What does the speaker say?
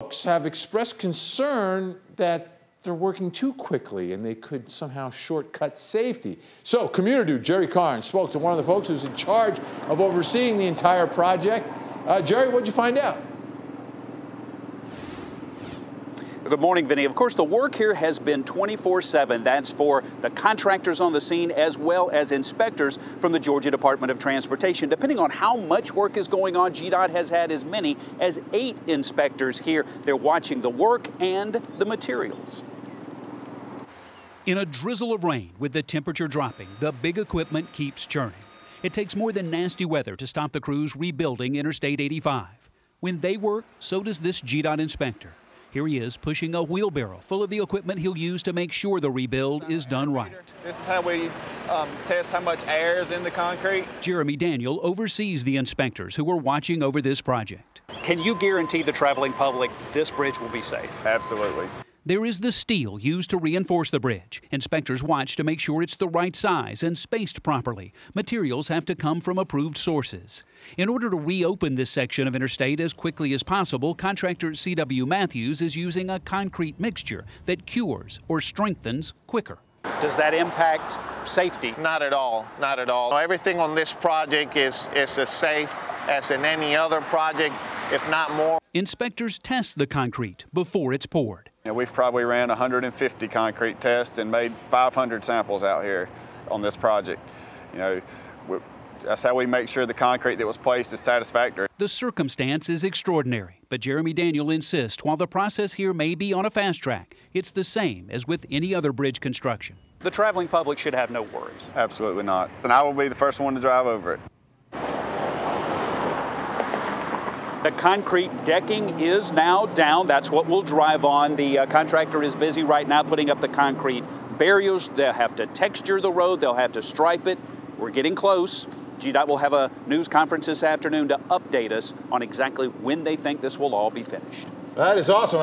Folks have expressed concern that they're working too quickly and they could somehow shortcut safety. So, Commuter Dude Jerry Carnes spoke to one of the folks who's in charge of overseeing the entire project. Jerry, what'd you find out? Good morning, Vinny. Of course, the work here has been 24/7. That's for the contractors on the scene as well as inspectors from the Georgia Department of Transportation. Depending on how much work is going on, GDOT has had as many as 8 inspectors here. They're watching the work and the materials. In a drizzle of rain with the temperature dropping, the big equipment keeps churning. It takes more than nasty weather to stop the crews rebuilding Interstate 85. When they work, so does this GDOT inspector. Here he is pushing a wheelbarrow full of the equipment he'll use to make sure the rebuild is done right. This is how we test how much air is in the concrete. Jeremy Daniel oversees the inspectors who are watching over this project. Can you guarantee the traveling public this bridge will be safe? Absolutely. There is the steel used to reinforce the bridge. Inspectors watch to make sure it's the right size and spaced properly. Materials have to come from approved sources. In order to reopen this section of interstate as quickly as possible, contractor C.W. Matthews is using a concrete mixture that cures or strengthens quicker. Does that impact safety? Not at all, not at all. Everything on this project is as safe as in any other project, if not more. Inspectors test the concrete before it's poured. We've probably ran 150 concrete tests and made 500 samples out here on this project. That's how we make sure the concrete that was placed is satisfactory. The circumstance is extraordinary, but Jeremy Daniel insists while the process here may be on a fast track, it's the same as with any other bridge construction. The traveling public should have no worries. Absolutely not. And I will be the first one to drive over it. The concrete decking is now down. That's what we'll drive on. The contractor is busy right now putting up the concrete barriers. They'll have to texture the road. They'll have to stripe it. We're getting close. GDOT will have a news conference this afternoon to update us on exactly when they think this will all be finished. That is awesome.